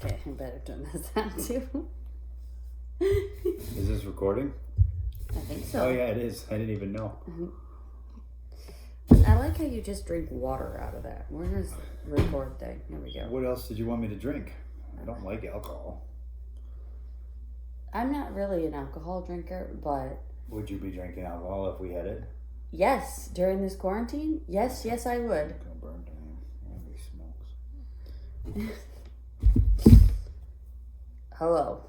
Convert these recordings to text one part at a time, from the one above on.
Okay, I better turn this down too. Is this recording? I think so. Oh yeah, it is. I didn't even know. I like how you just drink water out of that. Where's the record thing? Here we go. What else did you want me to drink? I don't like alcohol. I'm not really an alcohol drinker, but... Would you be drinking alcohol if we had it? Yes, during this quarantine? Yes, I would. It's gonna burn down. Everybody smokes. Hello.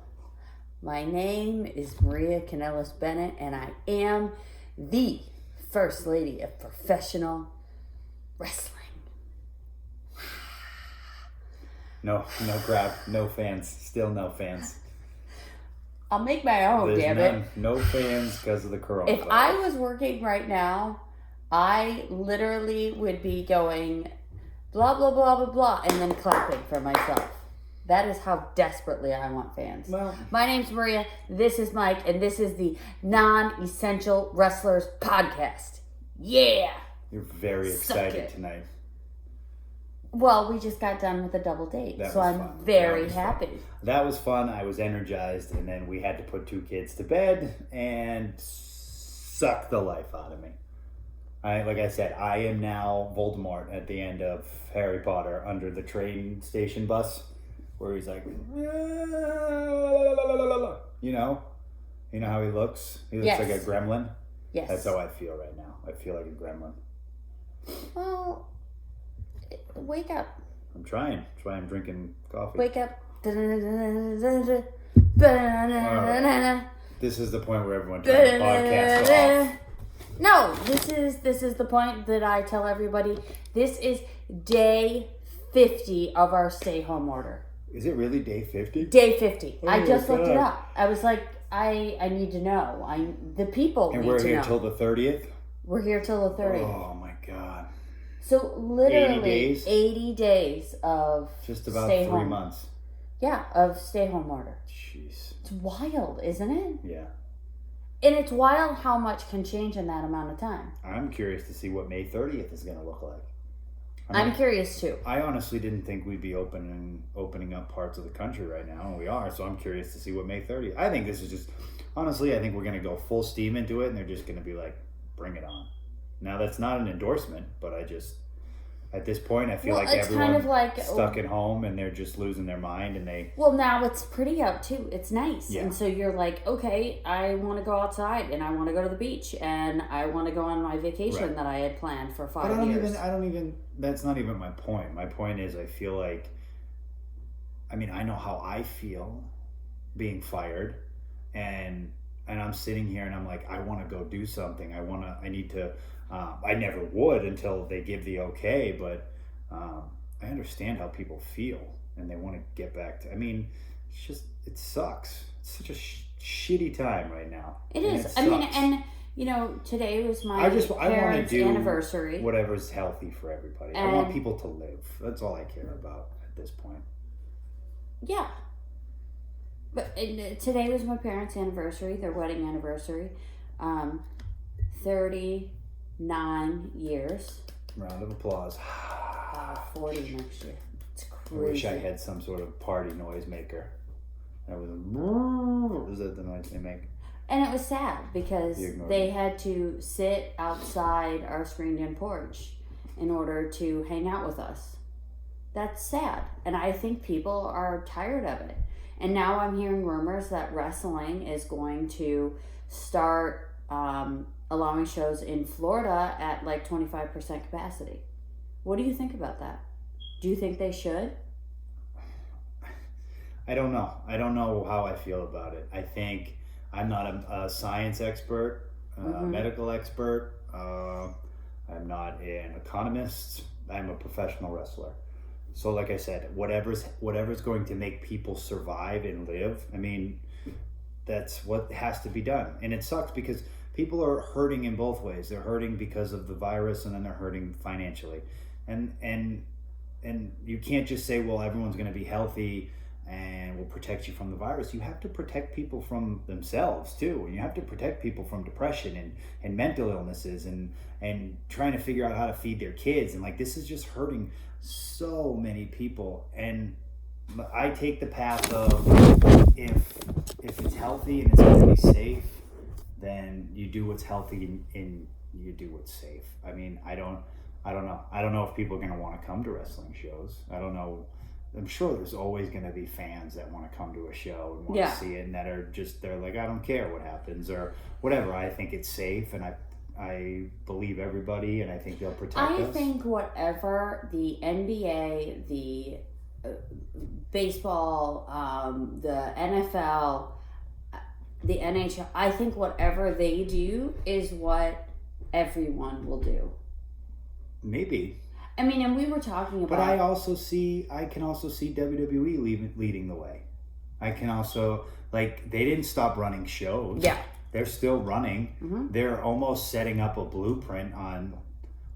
My name is Maria Canellis Bennett, and I am the First Lady of Professional Wrestling. No crap. No fans. Still no fans. I'll make my own, There's damn none. it. No fans because of the coronavirus. If I was working right now, I literally would be going blah, blah, blah, blah, blah, and then clapping for myself. That is how desperately I want fans. Well, my name's Maria, this is Mike, and this is the Non-Essential Wrestlers Podcast. Yeah! You're very excited tonight. Well, we just got done with a double date, so I'm fun. very happy. That was fun. I was energized, and then we had to put 2 kids to bed and suck the life out of me. Like I said, I am now Voldemort at the end of Harry Potter under the train station bus, where he's like, you know how he looks? He looks like a gremlin. Yes. That's how I feel right now. I feel like a gremlin. Well, wake up. I'm trying. That's why I'm drinking coffee. Wake up. Right. This is the point where everyone turns the podcast off. No, this is the point that I tell everybody. This is day 50 of our stay home order. Is it really day 50? Day 50. Oh, I just looked it up. I was like, I need to know. The people need to know. And we're here till the 30th? We're here till the 30th. Oh my God. So literally 80 days of just about stay 3 home. months. Yeah, of stay home order. Jeez. It's wild, isn't it? Yeah. And it's wild how much can change in that amount of time. I'm curious to see what May 30th is going to look like. I'm curious too. I honestly didn't think we'd be opening up parts of the country right now, and we are. So I'm curious to see what May 30th. I think this is just, honestly, I think we're going to go full steam into it, and they're just going to be like, bring it on. Now that's not an endorsement, but at this point, I feel like everyone's kind of like stuck at home, and they're just losing their mind, and they... Well, now it's pretty out, too. It's nice. Yeah. And so you're like, okay, I want to go outside, and I want to go to the beach, and I want to go on my vacation that I had planned for 5 years. That's not even my point. My point is I feel like... I mean, I know how I feel being fired, and I'm sitting here, and I'm like, I want to go do something. I need to... I never would until they give the okay, but I understand how people feel, and they want to get back to... I mean, it sucks. It's such a shitty time right now. It is. I mean, and, today was my parents' anniversary. Whatever's healthy for everybody. I want people to live. That's all I care about at this point. Yeah. But today was my parents' anniversary, their wedding anniversary. 39 years. Round of applause. 40 next year. It's crazy. I wish I had some sort of party noise maker. That was that the noise they make? And it was sad because they had to sit outside our screened-in porch in order to hang out with us. That's sad. And I think people are tired of it. And now I'm hearing rumors that wrestling is going to start allowing shows in Florida at like 25% capacity. What do you think about that? Do you think they should? I don't know. I don't know how I feel about it. I think I'm not a science expert, medical expert. I'm not an economist. I'm a professional wrestler. So like I said, whatever's going to make people survive and live, I mean, that's what has to be done. And it sucks because people are hurting in both ways. They're hurting because of the virus, and then they're hurting financially. And you can't just say, well, everyone's going to be healthy and will protect you from the virus. You have to protect people from themselves too. And you have to protect people from depression and mental illnesses and trying to figure out how to feed their kids. And like, this is just hurting so many people. And I take the path of if it's healthy and it's going to be safe, then you do what's healthy and you do what's safe. I mean, I don't know. I don't know if people are going to want to come to wrestling shows. I don't know. I'm sure there's always going to be fans that want to come to a show and want to see it, and that are just, they're like, I don't care what happens or whatever. I think it's safe, and I believe everybody, and I think they'll protect us. I think whatever the NBA, the baseball, the NFL, the NHL, I think whatever they do is what everyone will do. Maybe. I mean, and we were talking about... But I can also see WWE leading the way. I can also, like, they didn't stop running shows. Yeah. They're still running. Mm-hmm. They're almost setting up a blueprint on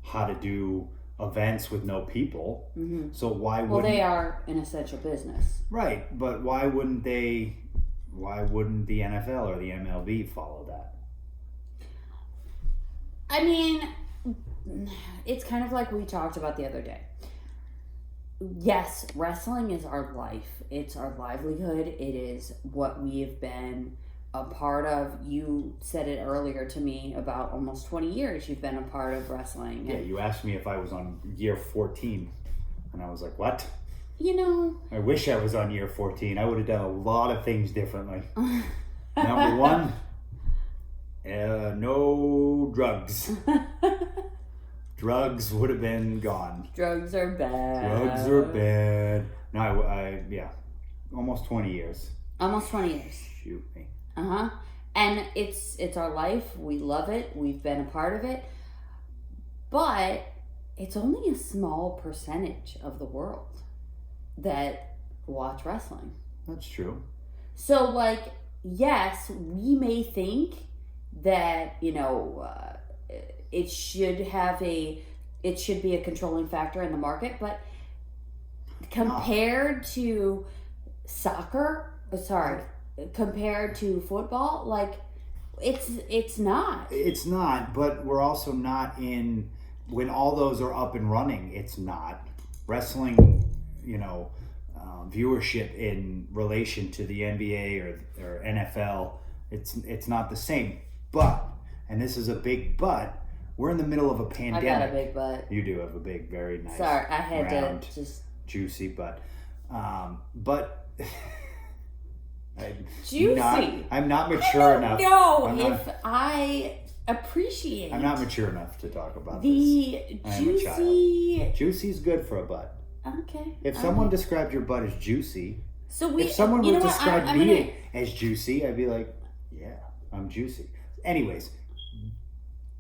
how to do events with no people. Mm-hmm. So why wouldn't... Well, they are an essential business. Right, but why wouldn't the NFL or the MLB follow that? I mean... It's kind of like we talked about the other day. Yes, wrestling is our life. It's our livelihood. It is what we have been a part of. You said it earlier to me about almost 20 years you've been a part of wrestling. Yeah, you asked me if I was on year 14. And I was like, what? You know. I wish I was on year 14. I would have done a lot of things differently. Number one, no drugs. Drugs would have been gone. Drugs are bad. Drugs are bad. No, I almost 20 years. Almost 20 years. Shoot me. Uh-huh. And it's our life. We love it. We've been a part of it. But it's only a small percentage of the world that watch wrestling. That's true. So, like, yes, we may think that, it should be a controlling factor in the market, but compared to compared to football, like, it's not. It's not, but we're also not in, when all those are up and running, it's not. Wrestling, viewership in relation to the NBA or NFL, it's not the same. But, and this is a big but, we're in the middle of a pandemic. I got a big butt. You do have a big, very nice, sorry, I had round, to just... juicy butt. But... Juicy. I'm not mature enough. No, I appreciate... I'm not mature enough to talk about the this. juicy... Juicy's good for a butt. Okay. If someone described your butt as juicy, if someone would describe me as juicy, I'd be like, yeah, I'm juicy. Anyways,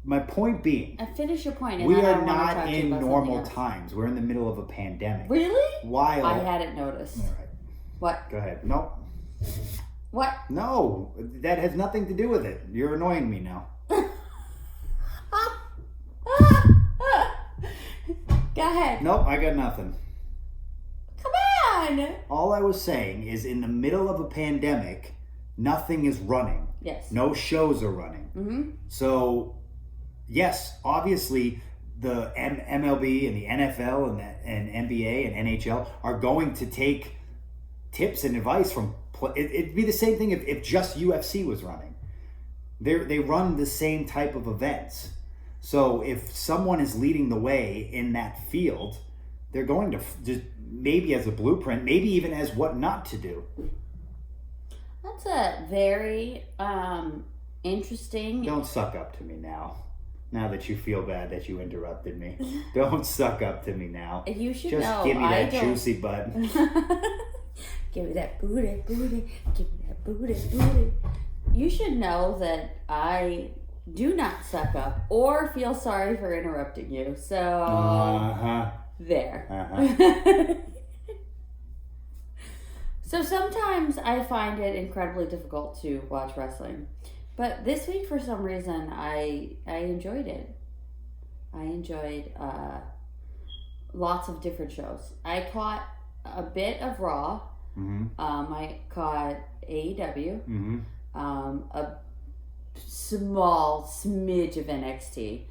my point being, finish your point. We are not in normal times. We're in the middle of a pandemic. Really? While I hadn't noticed. All right. What? Go ahead. Nope. What? No, that has nothing to do with it. You're annoying me now. Go ahead. Nope, I got nothing. Come on. All I was saying is, in the middle of a pandemic, nothing is running. Yes. No shows are running. Mm-hmm. So, yes, obviously, the MLB and the NFL and NBA and NHL are going to take tips and advice from... It'd be the same thing if just UFC was running. They run the same type of events. So if someone is leading the way in that field, they're going to just maybe as a blueprint, maybe even as what not to do. That's a very interesting... Don't suck up to me now. Now that you feel bad that you interrupted me. Don't suck up to me now. You should just know. Just give me that juicy butt. Give me that booty. Give me that booty. You should know that I do not suck up or feel sorry for interrupting you. So, there. So sometimes I find it incredibly difficult to watch wrestling. But this week, for some reason, I enjoyed it. I enjoyed lots of different shows. I caught a bit of Raw. Mm-hmm. I caught AEW. Mm-hmm. A small smidge of NXT.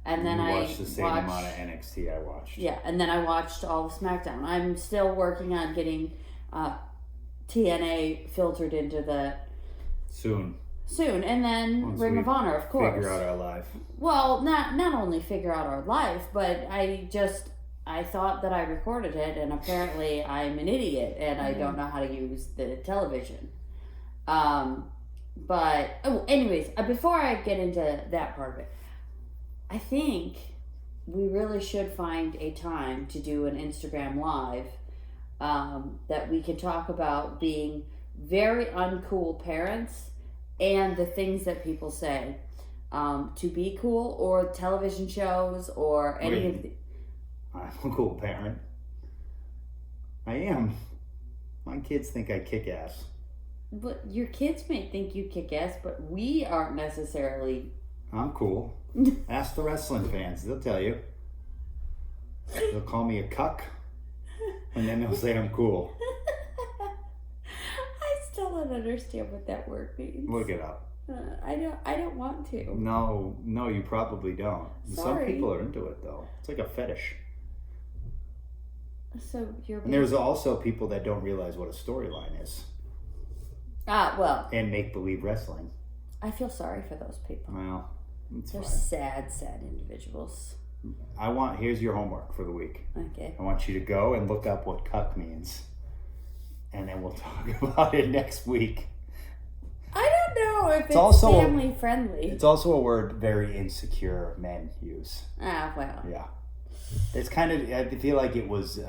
And then I watched the same amount of NXT I watched. Yeah, and then I watched all of Smackdown. I'm still working on getting TNA filtered into that soon, and then once Ring of Honor, of course. Figure out our life. Well, not only figure out our life, but I thought that I recorded it, and apparently I'm an idiot, and I don't know how to use the television. Anyways, before I get into that part of it, I think we really should find a time to do an Instagram Live that we can talk about being very uncool parents and the things that people say to be cool, or television shows, or any of the... I'm a cool parent. I am. My kids think I kick ass. But your kids may think you kick ass, but we aren't necessarily... I'm cool. Ask the wrestling fans. They'll tell you. They'll call me a cuck, and then they'll say I'm cool. I still don't understand what that word means. Look it up. I don't want to. No, you probably don't. Sorry. Some people are into it, though. It's like a fetish. So you're... And there's also people that don't realize what a storyline is. Well. And make-believe wrestling. I feel sorry for those people. Well, They're fine. sad individuals. Here's your homework for the week. Okay. I want you to go and look up what cuck means. And then we'll talk about it next week. I don't know if it's also family friendly. It's also a word very insecure men use. Well. Yeah. It's kind of, I feel like it was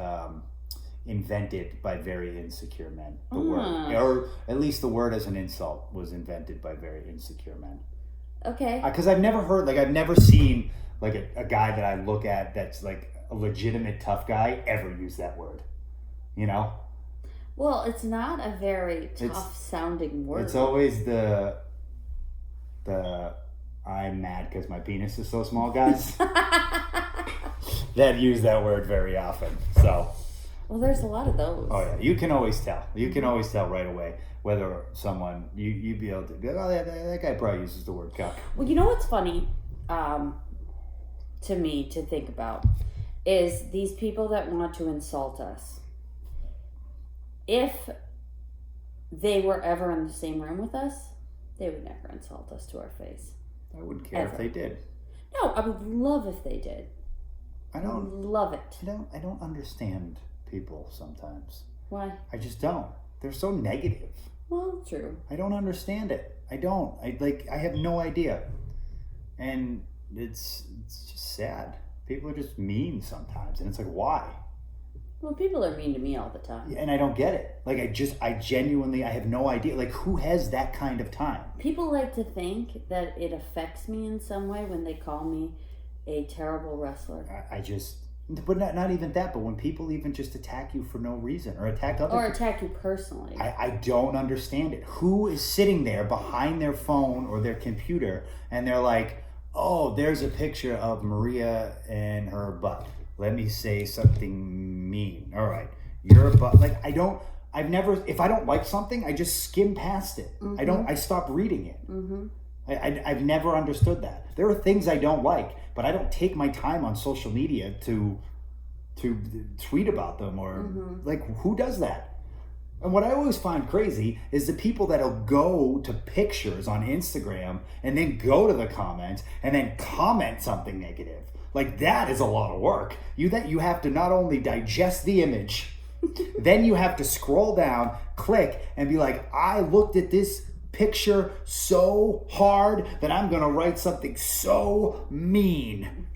invented by very insecure men. The word, or at least the word as an insult was invented by very insecure men. Okay. Because I've never seen like a guy that I look at that's like a legitimate tough guy ever use that word. You know? Well, it's not a very tough sounding word. It's always the I'm mad because my penis is so small guys that use that word very often. So. Well, there's a lot of those. Oh yeah, you can always tell. You can always tell right away whether someone you'd be able to be like, oh, that guy probably uses the word cuck. Well, you know what's funny to me to think about is these people that want to insult us. If they were ever in the same room with us, they would never insult us to our face. I wouldn't care if they did. No, I would love if they did. I don't love it. I don't understand people sometimes. Why? I just don't. They're so negative. Well, true. I don't understand it. I don't. I have no idea. And it's just sad. People are just mean sometimes, and it's like, why? Well, people are mean to me all the time. And I don't get it. Like, I genuinely, I have no idea. Like, who has that kind of time? People like to think that it affects me in some way when they call me a terrible wrestler. But not even that, but when people even just attack you for no reason, or attack other people. Or attack you personally. I don't understand it. Who is sitting there behind their phone or their computer, and they're like, oh, there's a picture of Maria and her butt. Let me say something mean. All right. You're a butt. Like, if I don't like something, I just skim past it. Mm-hmm. I stop reading it. Mm-hmm. I've never understood that. There are things I don't like, but I don't take my time on social media to tweet about them or like, who does that? And what I always find crazy is the people that'll go to pictures on Instagram and then go to the comments and then comment something negative. Like, that is a lot of work. You have to not only digest the image, then you have to scroll down, click, and be like, I looked at this picture so hard that I'm going to write something so mean.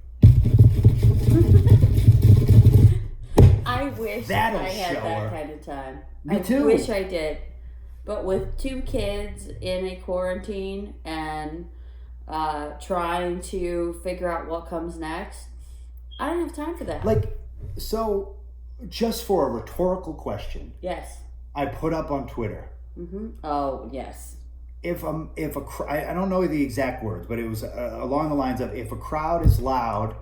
I wish I had that kind of time. Me too. I wish I did. But with 2 kids in a quarantine and trying to figure out what comes next, I don't have time for that. Like, so just for a rhetorical question. Yes. I put up on Twitter. Mm-hmm. Oh, yes. I don't know the exact words, but it was along the lines of, if a crowd is loud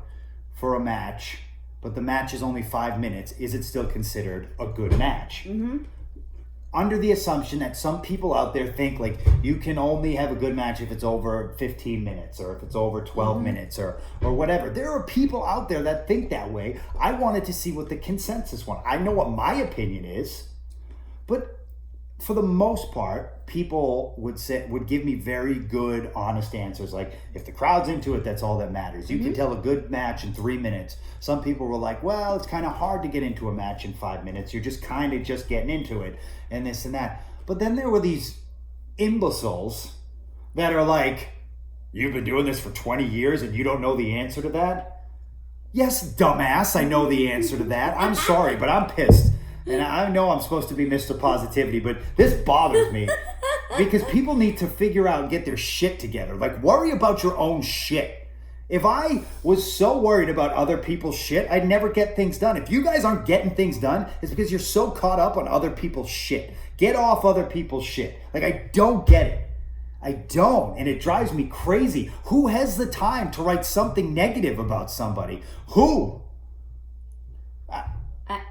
for a match, but the match is only 5 minutes, is it still considered a good match? Mm-hmm. Under the assumption that some people out there think, like, you can only have a good match if it's over 15 minutes or if it's over 12 minutes or whatever. There are people out there that think that way. I wanted to see what the consensus was. I know what my opinion is, But for the most part, people would give me very good, honest answers. Like, if the crowd's into it, that's all that matters. You can tell a good match in 3 minutes. Some people were like, well, it's kind of hard to get into a match in 5 minutes. You're just kind of just getting into it and this and that. But then there were these imbeciles that are like, you've been doing this for 20 years and you don't know the answer to that? Yes, dumbass, I know the answer to that. I'm sorry, but I'm pissed. And I know I'm supposed to be Mr. Positivity, but this bothers me because people need to figure out and get their shit together. Like, worry about your own shit. If I was so worried about other people's shit, I'd never get things done. If you guys aren't getting things done, it's because you're so caught up on other people's shit. Get off other people's shit. Like, I don't get it. I don't, and it drives me crazy. Who has the time to write something negative about somebody? Who?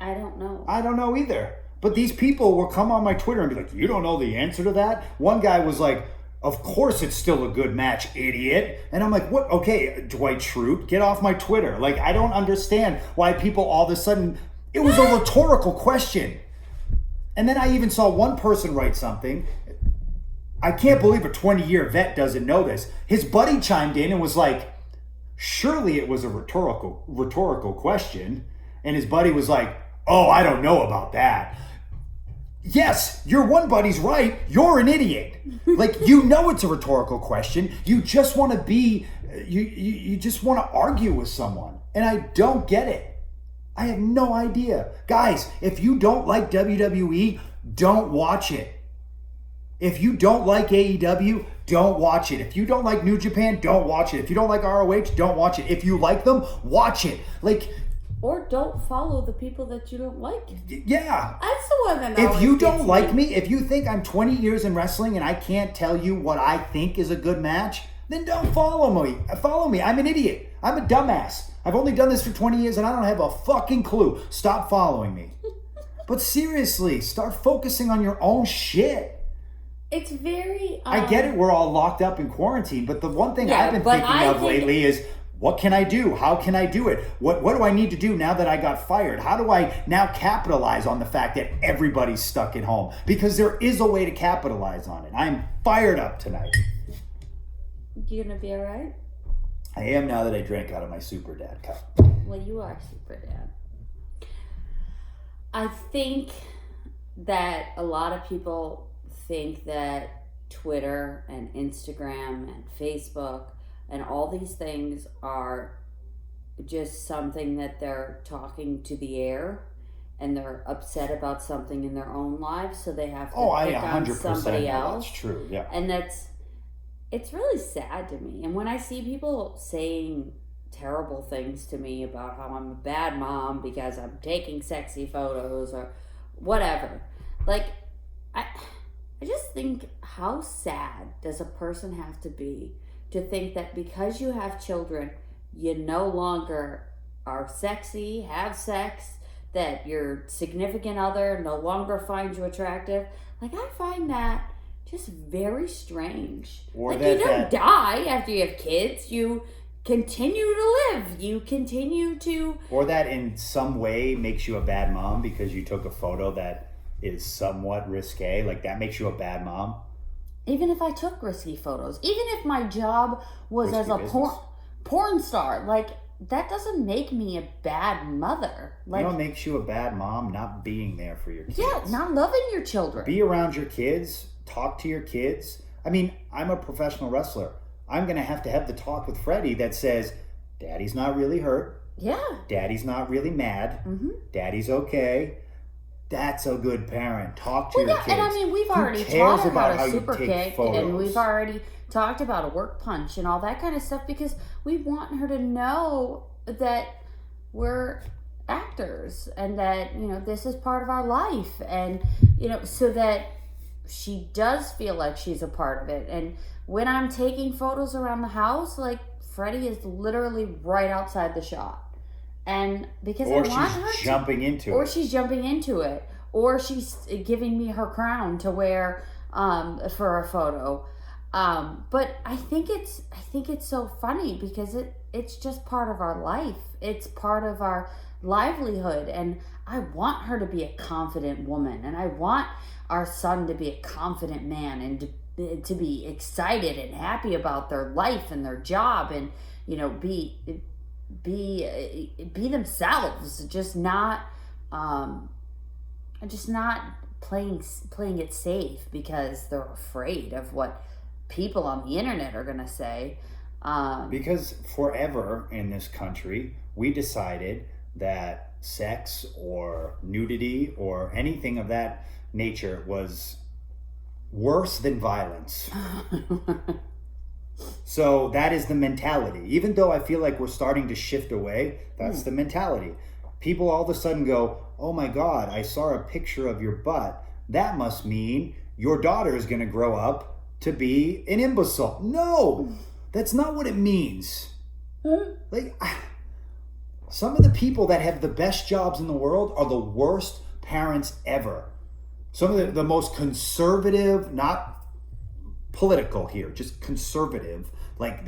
I don't know. I don't know either. But these people will come on my Twitter and be like, you don't know the answer to that? One guy was like, of course it's still a good match, idiot. And I'm like, what? Okay, Dwight Schrute, get off my Twitter. Like, I don't understand why people all of a sudden, it was a rhetorical question. And then I even saw one person write something. I can't believe a 20-year vet doesn't know this. His buddy chimed in and was like, surely it was a rhetorical question. And his buddy was like, oh, I don't know about that. Yes, your one buddy's right. You're an idiot. Like, you know it's a rhetorical question. You just want to be, you just want to argue with someone. And I don't get it. I have no idea. Guys, if you don't like WWE, don't watch it. If you don't like AEW, don't watch it. If you don't like New Japan, don't watch it. If you don't like ROH, don't watch it. If you like them, watch it. Like, or don't follow the people that you don't like. Yeah. That's the one that if you don't like me, if you think I'm 20 years in wrestling and I can't tell you what I think is a good match, then don't follow me. Follow me. I'm an idiot. I'm a dumbass. I've only done this for 20 years and I don't have a fucking clue. Stop following me. But seriously, start focusing on your own shit. It's very... I get it, we're all locked up in quarantine, but the one thing I've been thinking of lately is, what can I do? How can I do it? What do I need to do now that I got fired? How do I now capitalize on the fact that everybody's stuck at home? Because there is a way to capitalize on it. I'm fired up tonight. You gonna be all right? I am, now that I drank out of my Super Dad cup. Well, you are Super Dad. I think that a lot of people think that Twitter and Instagram and Facebook and all these things are just something that they're talking to the air and they're upset about something in their own lives, so they have to pick on somebody else. That's true, yeah. And it's really sad to me. And when I see people saying terrible things to me about how I'm a bad mom because I'm taking sexy photos or whatever, like, I just think, how sad does a person have to be to think that because you have children, you no longer are sexy, have sex, that your significant other no longer finds you attractive? Like, I find that just very strange. Or like, you don't die after you have kids. You continue to live. You continue to... Or that in some way makes you a bad mom because you took a photo that is somewhat risque. Like, that makes you a bad mom. Even if I took risky photos, even if my job was risky as a porn star, like, that doesn't make me a bad mother. Like, you know what makes you a bad mom? Not being there for your kids. Yeah, not loving your children. Be around your kids. Talk to your kids. I mean, I'm a professional wrestler. I'm going to have the talk with Freddie that says, Daddy's not really hurt. Yeah. Daddy's not really mad. Mm-hmm. Daddy's okay. That's a good parent. Talk to your kids. And I mean, we've already taught her how to super kick, and we've already talked about a work punch and all that kind of stuff because we want her to know that we're actors and that, you know, this is part of our life, and, you know, so that she does feel like she's a part of it. And when I'm taking photos around the house, like, Freddie is literally right outside the shot. And because I want her to, she's jumping into it, or she's giving me her crown to wear for a photo. But I think it's so funny because it's just part of our life. It's part of our livelihood. And I want her to be a confident woman, and I want our son to be a confident man, and to be excited and happy about their life and their job, and be themselves, just not playing it safe because they're afraid of what people on the internet are gonna say. Because forever in this country, we decided that sex or nudity or anything of that nature was worse than violence. So that is the mentality. Even though I feel like we're starting to shift away, that's the mentality. People all of a sudden go, oh my God, I saw a picture of your butt. That must mean your daughter is going to grow up to be an imbecile. No, that's not what it means. Like, some of the people that have the best jobs in the world are the worst parents ever. Some of the most conservative, not political here, just conservative. Like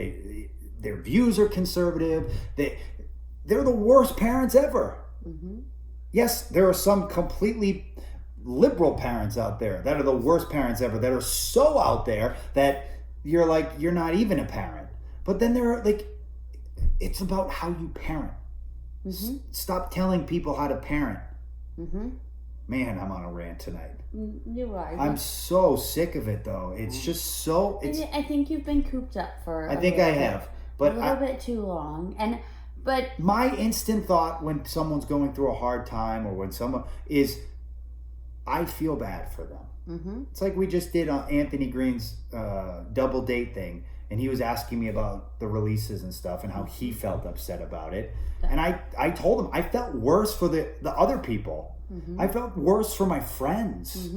their views are conservative. They're the worst parents ever. Mm-hmm. Yes, there are some completely liberal parents out there that are the worst parents ever, that are so out there that you're like, you're not even a parent. But then there are like, it's about how you parent. Mm-hmm. Stop telling people how to parent. Mm-hmm. Man, I'm on a rant tonight. You are. I'm so sick of it, though. It's just so. I think you've been cooped up for. I think I have, but a little bit too long, but my instant thought when someone's going through a hard time, or when someone is, I feel bad for them. Mm-hmm. It's like we just did Anthony Green's double date thing, and he was asking me about the releases and stuff and how he felt upset about it, and I told him I felt worse for the other people. Mm-hmm. I felt worse for my friends,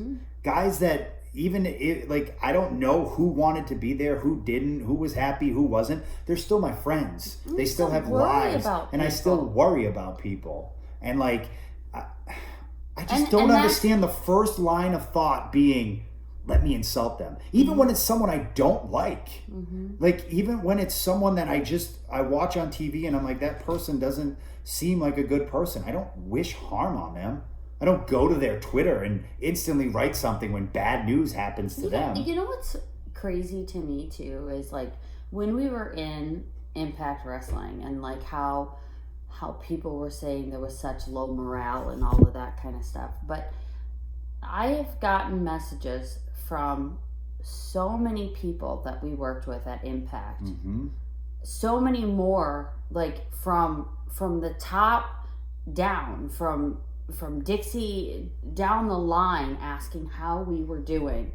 guys that I don't know who wanted to be there, who didn't, who was happy, who wasn't. They're still my friends. They still have lives, and I still worry about people. And like, I just don't understand the first line of thought being, let me insult them. Even when it's someone I don't like. Mm-hmm. Like, even when it's someone that I watch on TV and I'm like, that person doesn't seem like a good person. I don't wish harm on them. I don't go to their Twitter and instantly write something when bad news happens to them. You know what's crazy to me too is like when we were in Impact Wrestling and like how people were saying there was such low morale and all of that kind of stuff. But I have gotten messages from so many people that we worked with at Impact. Mm-hmm. So many more, like from the top down, from Dixie down the line, asking how we were doing,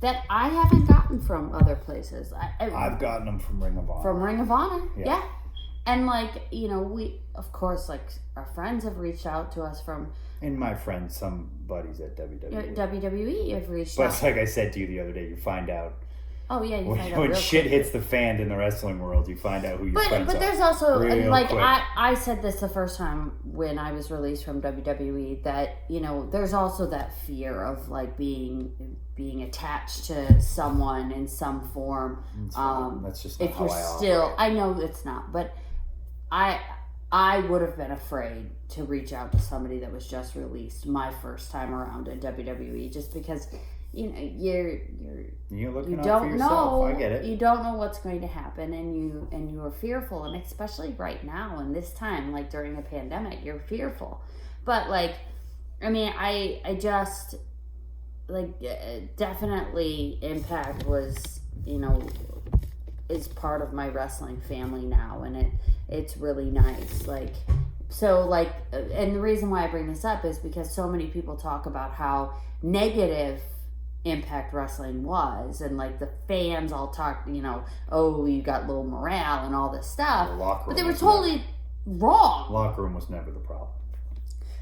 that I haven't gotten from other places. I've gotten them from Ring of Honor. From Ring of Honor, yeah. And like, we, of course, like our friends have reached out to us from... And my friends, some buddies at WWE. WWE have reached out. But like I said to you the other day, you find out... Oh, yeah, you find out when real shit quick. Hits the fan in the wrestling world, you find out who your friends are. But there's also, like, quick. I said this the first time when I was released from WWE, that, there's also that fear of, like, being attached to someone in some form. That's just not if how you're I still, operate. I know it's not, but I would have been afraid to reach out to somebody that was just released my first time around at WWE, just because... you're looking you out don't for yourself. know. I get it. You don't know what's going to happen, and you are fearful, and especially right now in this time, like during a pandemic, you're fearful. But like, I mean, I just like definitely Impact was is part of my wrestling family now, and it's really nice. Like. So, like, and the reason why I bring this up is because so many people talk about how negative Impact Wrestling was, and like the fans all talk, oh, you got low morale and all this stuff, but they were totally wrong. Locker room was never the problem.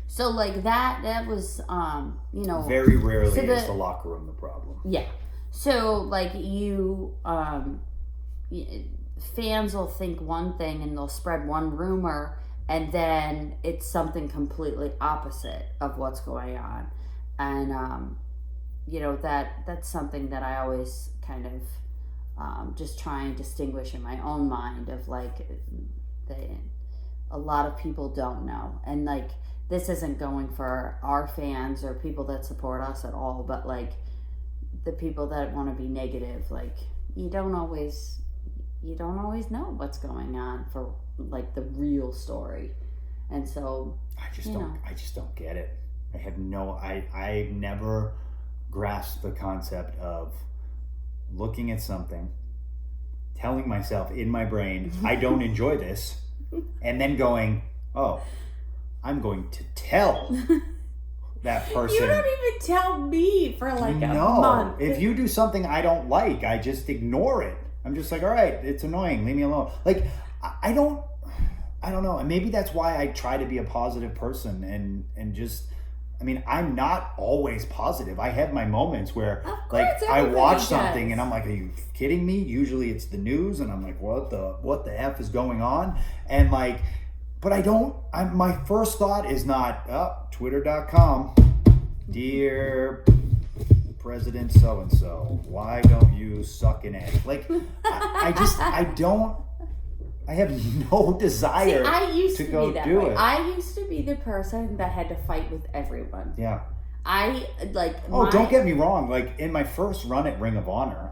So, like that was, very rarely is the locker room the problem. Yeah. So, like fans will think one thing and they'll spread one rumor. And then it's something completely opposite of what's going on. And, that's something that I always kind of just try and distinguish in my own mind of like a lot of people don't know. And like, this isn't going for our fans or people that support us at all, but like the people that want to be negative, like you don't always know what's going on for like the real story. And so I just don't get it. I've never grasped the concept of looking at something, telling myself in my brain, I don't enjoy this, and then going, oh, I'm going to tell that person. You don't even tell me for like a month. If you do something I don't like, I just ignore it. I'm just like, all right, it's annoying, leave me alone. Like, I don't know. And maybe that's why I try to be a positive person and just, I mean, I'm not always positive. I have my moments where like I watch something and I'm like, are you kidding me? Usually it's the news and I'm like, what the F is going on? And like, but my first thought is not, twitter.com, dear President so-and-so, why don't you suck an egg? Like, I have no desire to go do it. I used to be the person that had to fight with everyone. Yeah. Don't get me wrong. Like, in my first run at Ring of Honor,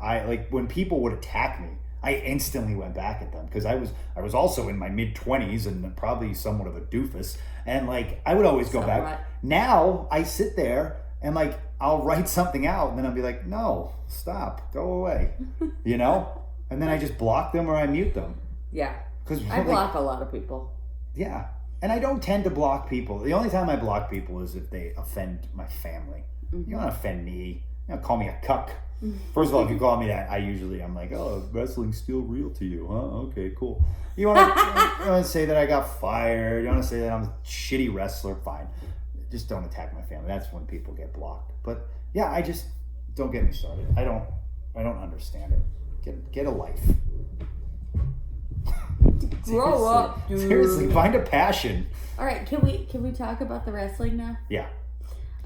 when people would attack me, I instantly went back at them because I was also in my mid-20s and probably somewhat of a doofus. And like, I would always go back. Now I sit there and like, I'll write something out and then I'll be like, no, stop, go away, you know? And then I just block them or I mute them. Yeah. Because I block a lot of people. Yeah. And I don't tend to block people. The only time I block people is if they offend my family. Mm-hmm. You don't offend me. You don't call me a cuck. First of all, if you call me that, I'm like, oh, wrestling's still real to you, huh? Okay, cool. You want to say that I got fired. You want to say that I'm a shitty wrestler. Fine. Just don't attack my family. That's when people get blocked. But yeah, I just, don't get me started. I don't understand it. Get a life. Grow up, dude. Seriously, find a passion. All right, can we talk about the wrestling now? Yeah.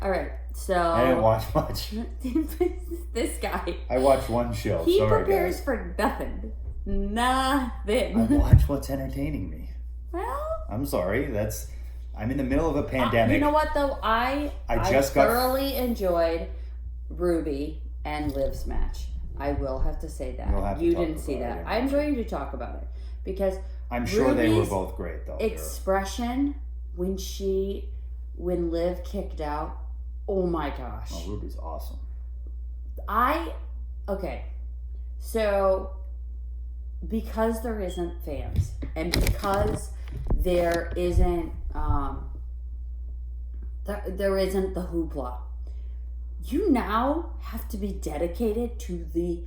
All right, so I didn't watch much. This guy. I watched one show. He prepares for nothing. Nothing. I watch what's entertaining me. Well, I'm sorry. I'm in the middle of a pandemic. You know what though? I thoroughly enjoyed Ruby and Liv's match. I will have to say that. You didn't see that. I'm going to talk about it because I'm sure they were both great though. Expression when Liv kicked out. Oh my gosh. Oh, Ruby's awesome. Okay. So because there isn't fans and because there isn't there isn't the hoopla, you now have to be dedicated to the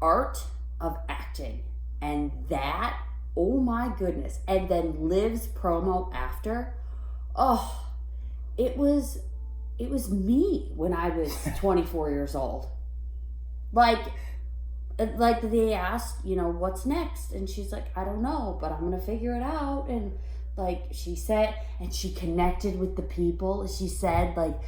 art of acting. And that, oh my goodness. And then Liv's promo after, it was me when I was 24 years old. Like they asked, what's next? And she's like, I don't know, but I'm going to figure it out. And like she said, and she connected with the people. She said, like,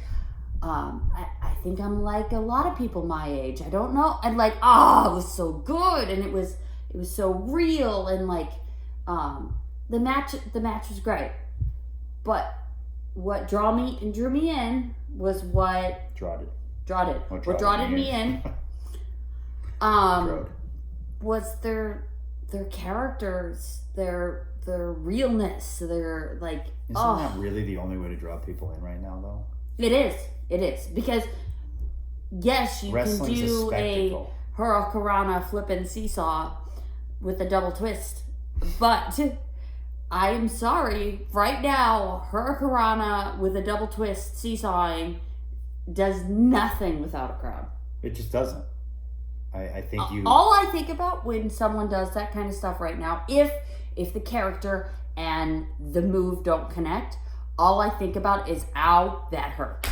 I think I'm like a lot of people my age. I don't know. And like, it was so good. And it was so real. And like, the match was great. But what drew me in was what drawed me in was their characters, their realness, their like. Isn't that really the only way to draw people in right now, though? It is because yes, you Wrestling's can do a Hurricanrana flippin' seesaw with a double twist, but I'm sorry, right now, Hurricanrana with a double twist seesawing does nothing without a crowd. It just doesn't. I think all I think about when someone does that kind of stuff right now, if the character and the move don't connect, all I think about is, ow, that hurt.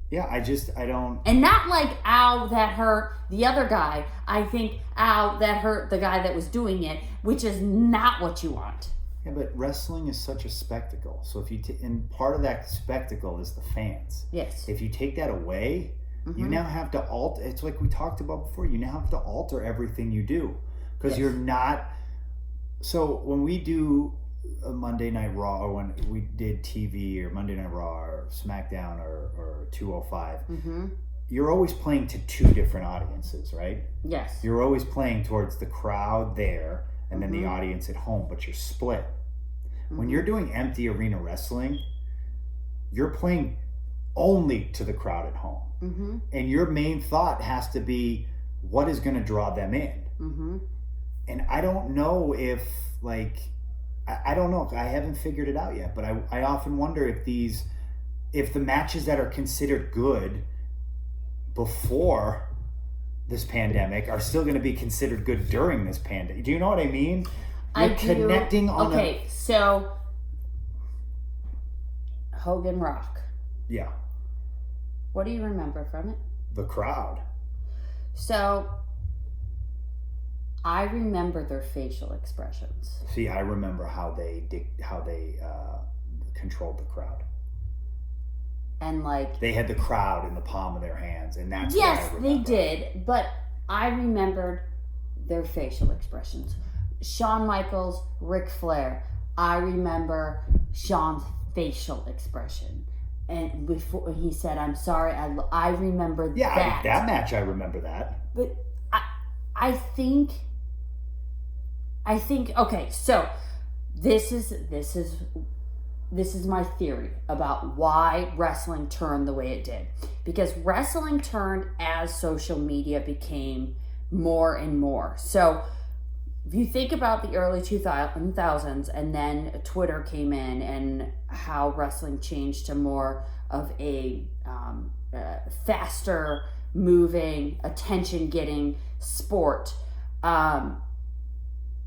Yeah, I don't. And not like, ow, that hurt the other guy. I think, ow, that hurt the guy that was doing it, which is not what you want. Yeah, but wrestling is such a spectacle. So if you and part of that spectacle is the fans. Yes. If you take that away, you now have to alter. It's like we talked about before. You now have to alter everything you do because you're not. So when we do a Monday Night Raw, or when we did TV or Monday Night Raw or Smackdown or 205, you're always playing to two different audiences, right? Yes. You're always playing towards the crowd there and then the audience at home, but you're split. When you're doing empty arena wrestling, you're playing only to the crowd at home. And your main thought has to be, what is going to draw them in? And I don't know if, like, I don't know. I haven't figured it out yet, but I often wonder if the matches that are considered good before this pandemic are still going to be considered good during this pandemic. Do you know what I mean? You're connecting on so Hogan Rock. Yeah. What do you remember from it? The crowd. So I remember their facial expressions. See, I remember how they controlled the crowd. And like they had the crowd in the palm of their hands, and that's yes, they did. But I remembered their facial expressions. Shawn Michaels, Ric Flair. I remember Shawn's facial expression, and before he said, "I'm sorry," I remember that. That match, I remember that. But I think. Okay, so this is my theory about why wrestling turned the way it did. Because wrestling turned as social media became more and more. So if you think about the early 2000s and then Twitter came in and how wrestling changed to more of a faster moving, attention getting sport,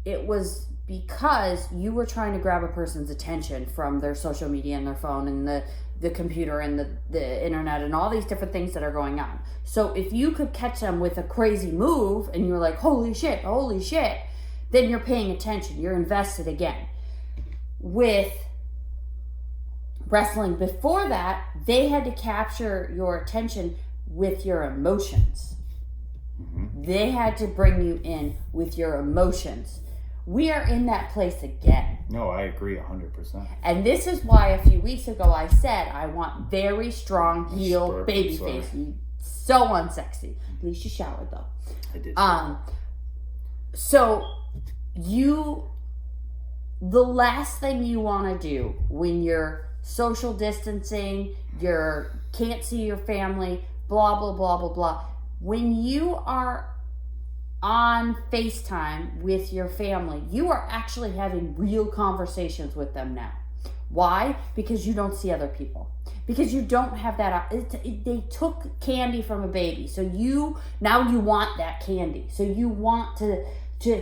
it was because you were trying to grab a person's attention from their social media and their phone and the computer and the internet and all these different things that are going on. So if you could catch them with a crazy move and you're like, holy shit, then you're paying attention. You're invested again. With wrestling before that, they had to capture your attention with your emotions. They had to bring you in with your emotions. We are in that place again. No, I agree 100%. And this is why a few weeks ago I said I want very strong heel baby face. So unsexy. At least you showered though. I did. So the last thing you want to do when you're social distancing, can't see your family, blah, blah, blah, blah, blah. When you are on FaceTime with your family, you are actually having real conversations with them now. Why? Because you don't see other people. Because you don't have that. They took candy from a baby. So now you want that candy. So you want to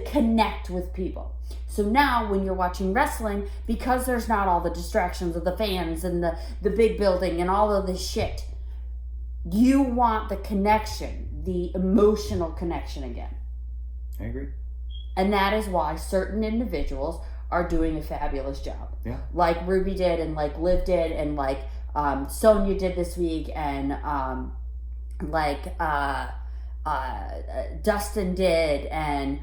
connect with people. So now when you're watching wrestling, because there's not all the distractions of the fans and the big building and all of this shit, you want the connection, the emotional connection again. I agree. And that is why certain individuals are doing a fabulous job. Yeah. Like Ruby did, and like Liv did, and like Sonya did this week, and Dustin did, and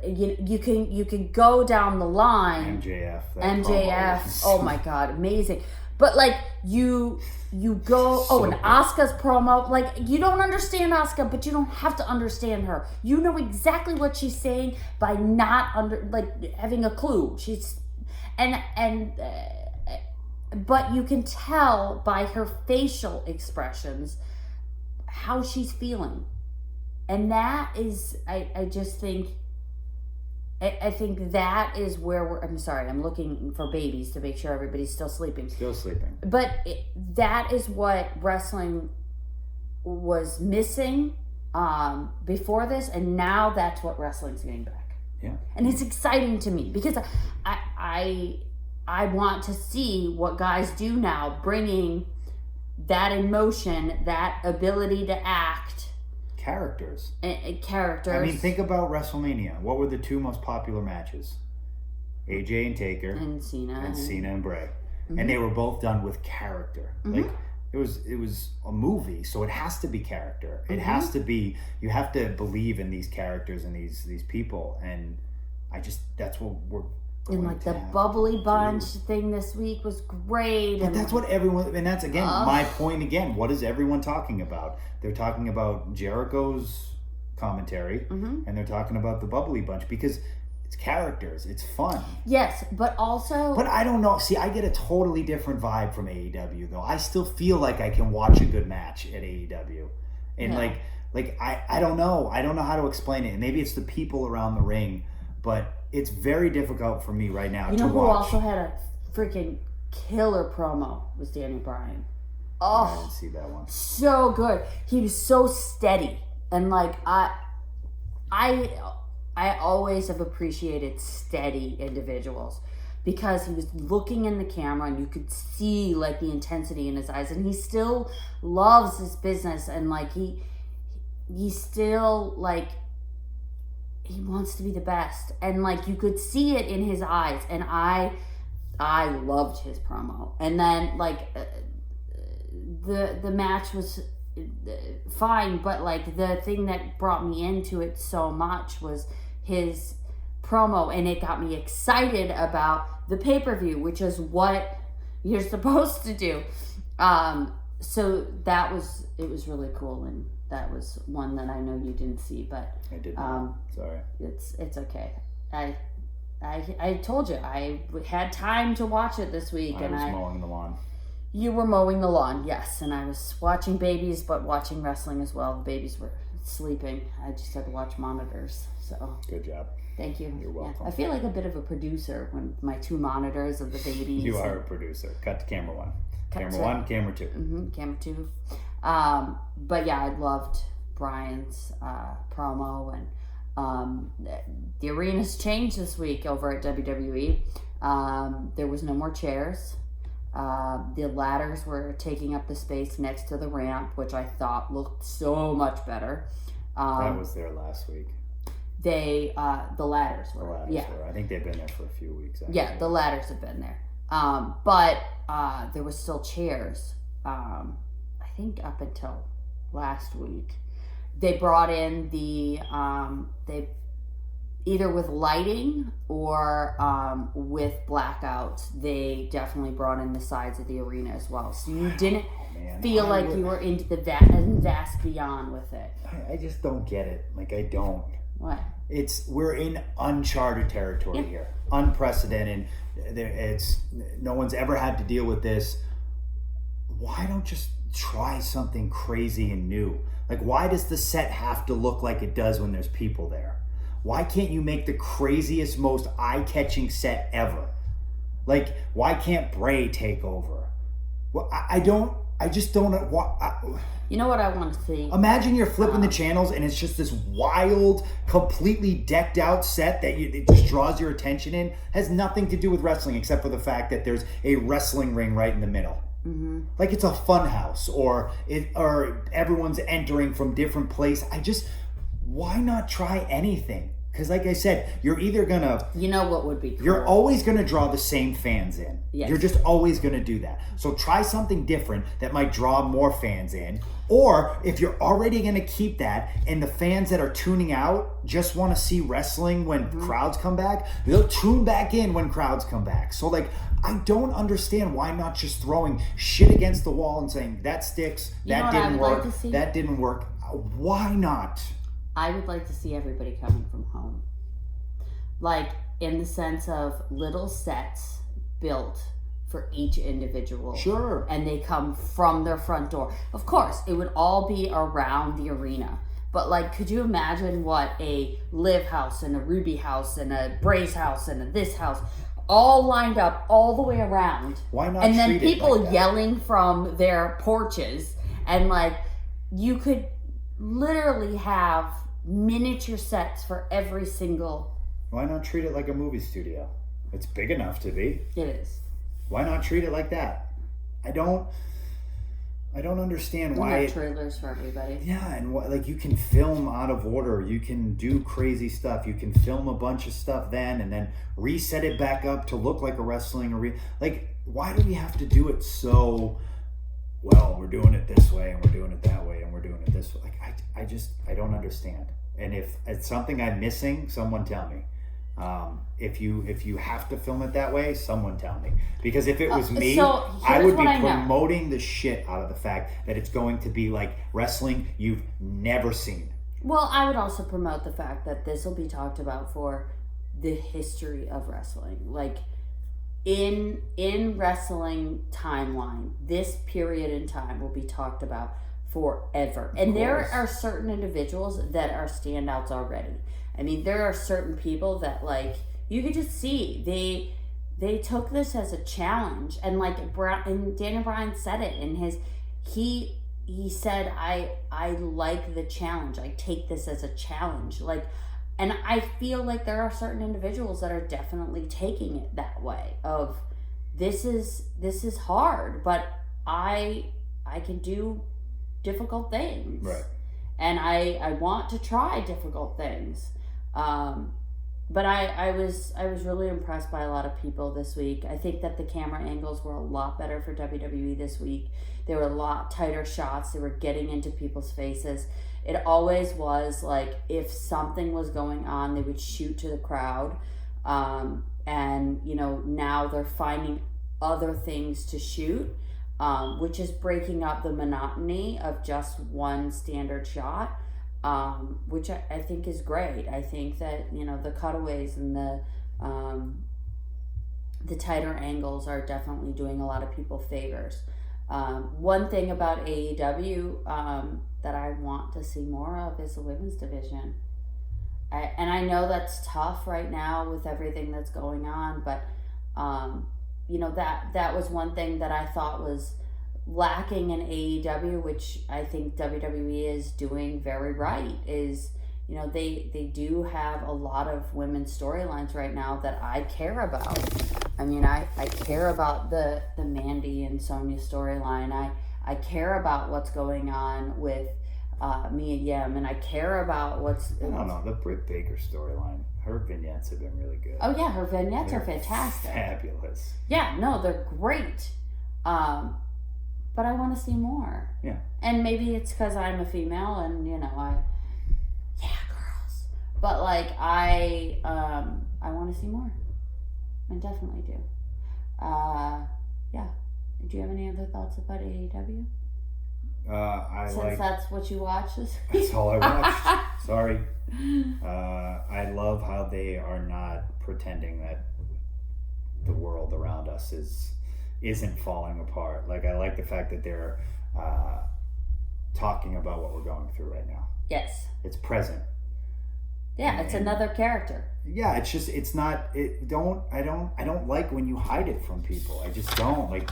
you can go down the line. MJF. Oh my God, amazing. But like you go, and Asuka's promo, like you don't understand Asuka, but you don't have to understand her. You know exactly what she's saying by not having a clue. But you can tell by her facial expressions how she's feeling. And that is, I just think, I think that is where I'm sorry, I'm looking for babies to make sure everybody's still sleeping. But that is what wrestling was missing before this, and now that's what wrestling's getting back. Yeah. And it's exciting to me because I want to see what guys do now, bringing that emotion, that ability to act. Characters. Characters. I mean, think about WrestleMania. What were the two most popular matches? AJ and Taker. And Cena. And Cena and Bray. Mm-hmm. And they were both done with character. Mm-hmm. Like, it was a movie, so it has to be character. It has to be, you have to believe in these characters and these people. And that's what we're And like the bubbly bunch thing this week was great. But that's what everyone, and that's again my point again. What is everyone talking about? They're talking about Jericho's commentary, and they're talking about the bubbly bunch because it's characters, it's fun. Yes, but also. But I don't know. See, I get a totally different vibe from AEW though. I still feel like I can watch a good match at AEW, and I don't know. I don't know how to explain it. And maybe it's the people around the ring, but it's very difficult for me right now to watch. You know who also had a freaking killer promo was Daniel Bryan. Oh, I didn't see that one. So good. He was so steady, and like I always have appreciated steady individuals because he was looking in the camera and you could see like the intensity in his eyes, and he still loves his business, and like he still like. He wants to be the best, and like you could see it in his eyes, and I loved his promo. And then like the match was fine, but like the thing that brought me into it so much was his promo, and it got me excited about the pay-per-view, which is what you're supposed to do. So it was really cool, and that was one that I know you didn't see, but I did not. Sorry. It's okay. I told you I had time to watch it this week, and I was mowing the lawn. You were mowing the lawn, yes, and I was watching babies, but watching wrestling as well. The babies were sleeping. I just had to watch monitors. So good job. Thank you. You're welcome. Yeah. I feel like a bit of a producer when my 2 monitors of the babies. You are a producer. Cut to camera 1. Camera 1, camera 2. Camera 2. But yeah, I loved Brian's promo, and the arena's changed this week over at WWE. There was no more chairs. The ladders were taking up the space next to the ramp, which I thought looked so much better. That was there last week. The ladders were. The ladders were. I think they've been there for a few weeks. Actually. Yeah, the ladders have been there. But there was still chairs. I think up until last week. They brought in they either with lighting or with blackouts, they definitely brought in the sides of the arena as well. So you didn't feel like you were into the vast beyond with it. I just don't get it. Like, I don't. What? We're in uncharted territory here. Unprecedented. No one's ever had to deal with this. Why don't just try something crazy and new? Like, why does the set have to look like it does when there's people there? Why can't you make the craziest, most eye-catching set ever? Like, why can't Bray take over? Well, I just don't. You know what I want to see? Imagine you're flipping the channels and it's just this wild, completely decked out set that it just draws your attention in. Has nothing to do with wrestling except for the fact that there's a wrestling ring right in the middle. Mm-hmm. Like it's a fun house, or everyone's entering from different places. Why not try anything? Because like I said, you're either gonna... You know what would be cool? You're always gonna draw the same fans in. Yes. You're just always gonna do that. So try something different that might draw more fans in. Or if you're already gonna keep that and the fans that are tuning out just want to see wrestling when crowds come back, they'll tune back in when crowds come back. So like, I don't understand why not just throwing shit against the wall and saying, that sticks, that didn't work, that didn't work. Why not? I would like to see everybody coming from home. Like, in the sense of little sets built for each individual. Sure. And they come from their front door. Of course, it would all be around the arena. But, like, could you imagine what a Liv house and a Ruby house and a Bray's house and a this house, all lined up all the way around. Why not? And then people yelling from their porches, and like you could literally have miniature sets for every single. Why not treat it like a movie studio? It's big enough to be. It is. Why not treat it like that? I don't understand why. Have trailers for everybody. Yeah, and like you can film out of order. You can do crazy stuff. You can film a bunch of stuff then, and then reset it back up to look like a wrestling arena. Like, why do we have to do it so? Well, we're doing it this way, and we're doing it that way, and we're doing it this way. Like, I don't understand. And if it's something I'm missing, someone tell me. If you have to film it that way, someone tell me. Because if it was me, so I would be what I know. promoting the shit out of the fact that it's going to be like wrestling you've never seen. Well, I would also promote the fact that this will be talked about for the history of wrestling. Like in wrestling timeline, this period in time will be talked about forever. And there are certain individuals that are standouts already. I mean, there are certain people that, like, you could just see they took this as a challenge, and like and Daniel Bryan said it in his he said, I like the challenge. I take this as a challenge. Like, and I feel like there are certain individuals that are definitely taking it that way of this is hard, but I can do difficult things. Right. And I want to try difficult things. But I was really impressed by a lot of people this week. I think that the camera angles were a lot better for WWE this week. They were a lot tighter shots. They were getting into people's faces. It always was like if something was going on, they would shoot to the crowd. And, you know, now they're finding other things to shoot, which is breaking up the monotony of just one standard shot. Which I think is great. I think that, you know, the cutaways and the tighter angles are definitely doing a lot of people favors. One thing about AEW that I want to see more of is the women's division. And I know that's tough right now with everything that's going on, but you know, that was one thing that I thought was lacking in AEW, which I think WWE is doing very right, is, you know, they do have a lot of women's storylines right now that I care about. I mean, I care about the Mandy and Sonya storyline. I care about what's going on with Mia Yim, and I care about what's... I don't know, the Britt Baker storyline. Her vignettes have been really good. Oh yeah, her vignettes are fantastic. Fabulous. Yeah, no, they're great. But I want to see more. Yeah. And maybe it's because I'm a female and, you know, yeah, girls. But, like, I want to see more. I definitely do. Yeah. Do you have any other thoughts about AEW? Since that's what you watch this week? That's all I watched. Sorry. I love how they are not pretending that the world around us isn't falling apart. Like, I like the fact that they're talking about what we're going through right now. Yes. It's present. Yeah, it's another character. Yeah, it's just, it's not, I don't like when you hide it from people. I just don't. Like,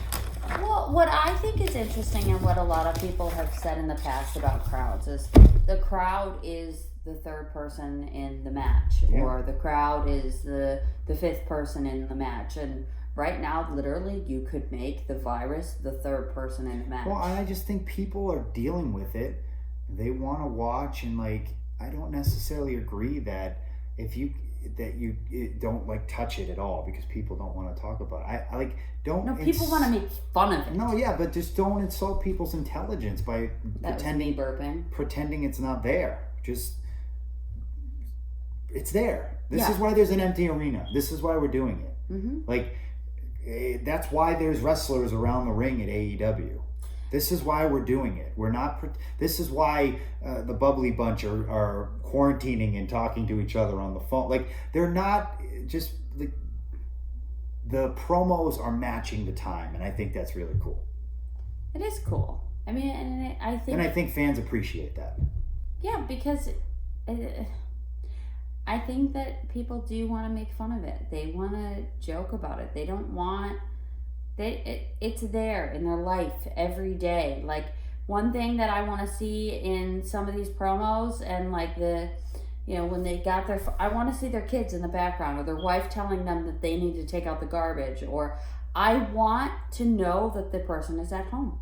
well, what I think is interesting and what a lot of people have said in the past about crowds is the crowd is the third person in the match, or the crowd is the fifth person in the match. And right now, literally, you could make the virus the third person in the match. Well, I just think people are dealing with it. They want to watch, and like, I don't necessarily agree that you don't like touch it at all because people don't want to talk about it. I like don't. No, people want to make fun of it. No, yeah, but just don't insult people's intelligence by pretending it's not there. Just, it's there. This is why there's an empty arena. This is why we're doing it. Mm-hmm. Like, that's why there's wrestlers around the ring at AEW. This is why we're doing it. We're not. This is why the bubbly bunch are quarantining and talking to each other on the phone. Like, they're not just like, the promos are matching the time, and I think that's really cool. It is cool. I mean, and I think fans appreciate that. Yeah, because I think that people do want to make fun of it. They want to joke about it. They don't want. It's there in their life every day. Like, one thing that I want to see in some of these promos, and like when they got I want to see their kids in the background, or their wife telling them that they need to take out the garbage, or I want to know that the person is at home.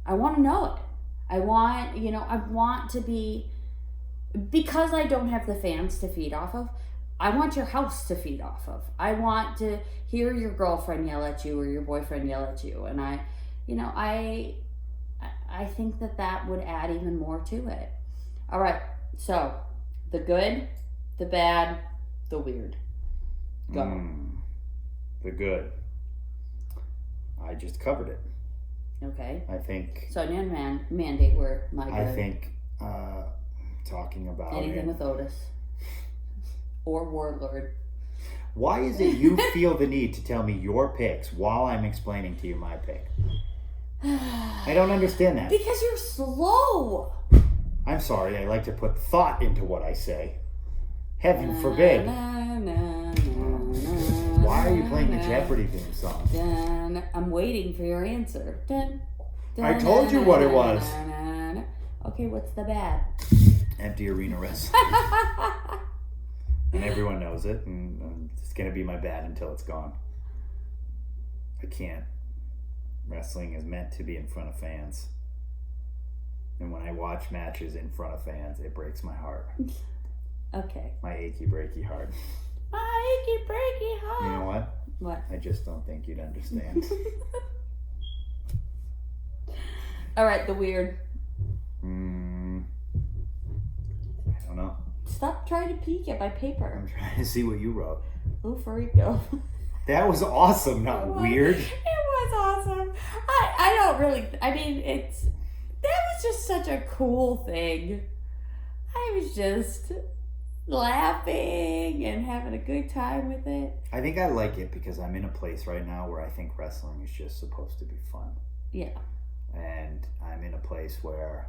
I want to know it. I want to be, because I don't have the fans to feed off of, I want your house to feed off of. I want to hear your girlfriend yell at you or your boyfriend yell at you. And I think that would add even more to it. All right. So, the good, the bad, the weird. Go. The good. I just covered it. Okay. I think. So and Mandy were my good. I think talking about anything with Otis or Warlord. Why is it you feel the need to tell me your picks while I'm explaining to you my pick? I don't understand that. Because you're slow. I'm sorry. I like to put thought into what I say. Heaven forbid. Why are you playing the Jeopardy theme song? I'm waiting for your answer. I told you what it was. Okay, what's the bad? Empty arena wrestling. And everyone knows it, and it's going to be my bad until it's gone. I can't. Wrestling is meant to be in front of fans. And when I watch matches in front of fans, it breaks my heart. Okay. My achy, breaky heart. My achy, breaky heart. You know what? What? I just don't think you'd understand. All right, the weird. I don't know. Stop trying to peek at my paper. I'm trying to see what you wrote. Ufarico. That was awesome, not weird. It was awesome. I don't really, I mean, that was just such a cool thing. I was just laughing and having a good time with it. I think I like it because I'm in a place right now where I think wrestling is just supposed to be fun. Yeah. And I'm in a place where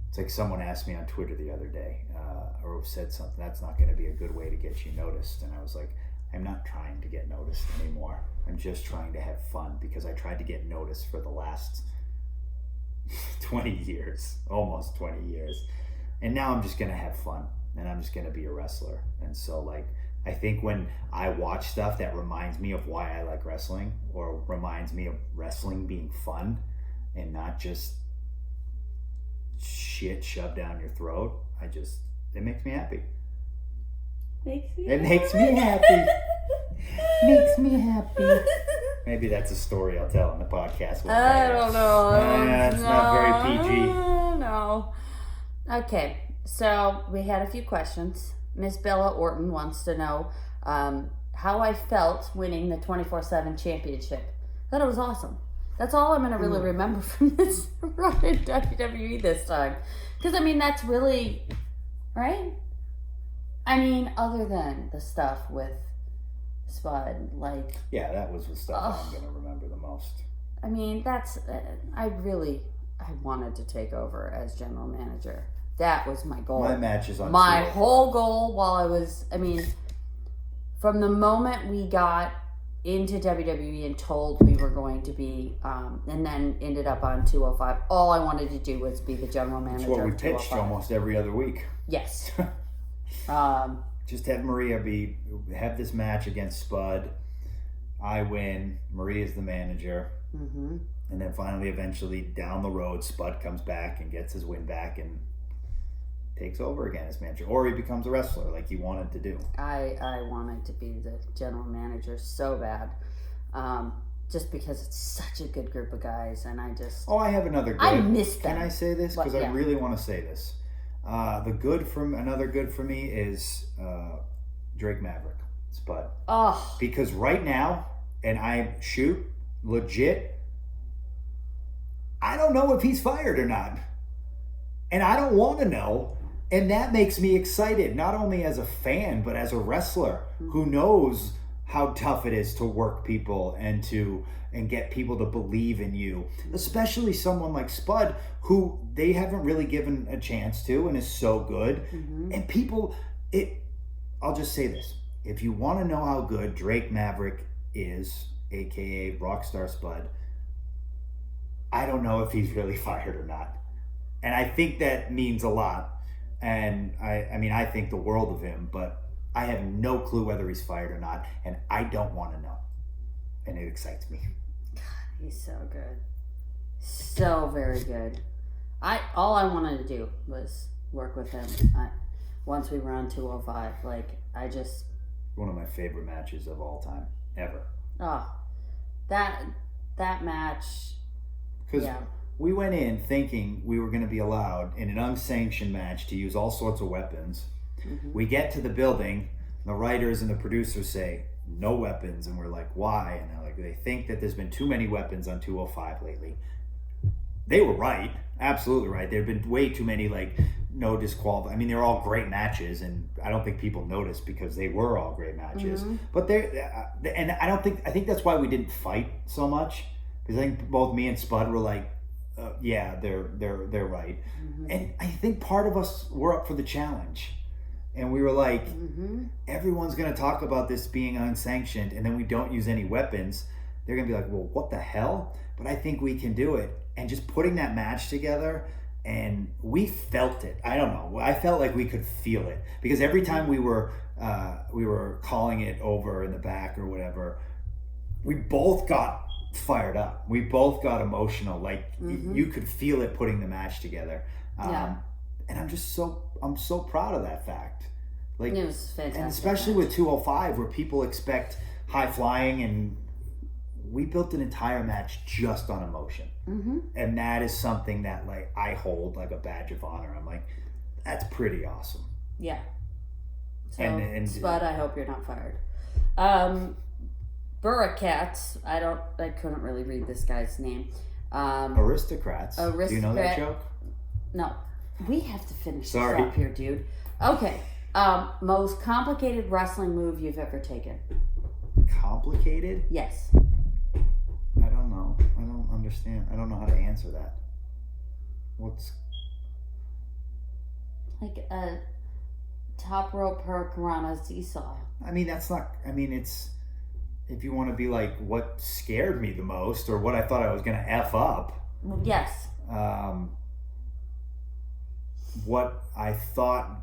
it's like someone asked me on Twitter the other day, or said something, that's not going to be a good way to get you noticed. And I was like, I'm not trying to get noticed anymore. I'm just trying to have fun because I tried to get noticed for the last 20 years, almost 20 years. And now I'm just going to have fun and I'm just going to be a wrestler. And so like, I think when I watch stuff that reminds me of why I like wrestling or reminds me of wrestling being fun and not just shit shoved down your throat, it makes me happy. It makes me happy. Makes me happy. Maybe that's a story I'll tell on the podcast. I don't know. It's not very PG. No. Okay, so we had a few questions. Miss Bella Orton wants to know how I felt winning the 24/7 championship. I thought it was awesome. That's all I'm going to really remember from this run in WWE this time. Because, I mean, that's really, right? I mean, other than the stuff with Spud, like... Yeah, that was the stuff I'm going to remember the most. I mean, that's... I wanted to take over as general manager. That was my goal. My match is on my whole goal while I was... I mean, from the moment we got into WWE and told we were going to be, and then ended up on 205, all I wanted to do was be the general manager. That's what we pitched almost every other week. Yes. Just have Maria have this match against Spud. I win. Maria's the manager. Mm-hmm. And then finally, eventually, down the road, Spud comes back and gets his win back and takes over again as manager. Or he becomes a wrestler like he wanted to do. I wanted to be the general manager so bad. Just because it's such a good group of guys. And I just... Oh, I have another good... I miss them. Can I say this? Because I really want to say this. Another good for me is Drake Maverick, Spud. Oh. Because right now, and legit, I don't know if he's fired or not. And I don't want to know. And that makes me excited, not only as a fan, but as a wrestler who knows how tough it is to work people and get people to believe in you, especially someone like Spud, who they haven't really given a chance to and is so good. Mm-hmm. And I'll just say this. If you want to know how good Drake Maverick is, aka Rockstar Spud, I don't know if he's really fired or not. And I think that means a lot. And I think the world of him, but I have no clue whether he's fired or not, and I don't want to know. And it excites me. God, he's so good. So very good. All I wanted to do was work with him. Once we were on 205, one of my favorite matches of all time, ever. Oh, that match. Because we went in thinking we were going to be allowed in an unsanctioned match to use all sorts of weapons. Mm-hmm. We get to the building, the writers and the producers say no weapons, and we're like, why? And they're like, they think that there's been too many weapons on 205 lately. They were right, absolutely right. There've been way too many no disqualify. I mean, they're all great matches, and I don't think people noticed because they were all great matches. But and I think that's why we didn't fight so much, because I think both me and Spud were like, yeah, they're right. And I think part of us were up for the challenge, and we were like, everyone's gonna talk about this being unsanctioned, and then we don't use any weapons. They're gonna be like, well, what the hell? But I think we can do it. And just putting that match together, and we felt it. I don't know. I felt like we could feel it, because every time we were calling it over in the back or whatever, we both got fired up. We both got emotional. You could feel it putting the match together. And I'm so proud of that fact. It was fantastic. And especially with 205, where people expect high flying, and we built an entire match just on emotion. And that is something that I hold like a badge of honor. I'm like, that's pretty awesome. Yeah. So, and Spud, I hope you're not fired. Burricats, I couldn't really read this guy's name. Aristocrats. Do you know that joke? No. We have to finish Sorry. this up here, dude. Okay. Most complicated wrestling move you've ever taken? Complicated? Yes. I don't know. I don't understand. I don't know how to answer that. What's... Like a top rope hurricanrana seesaw. I mean, that's not... I mean, it's... If you want to be like, what scared me the most, or what I thought I was going to F up. Yes. What I thought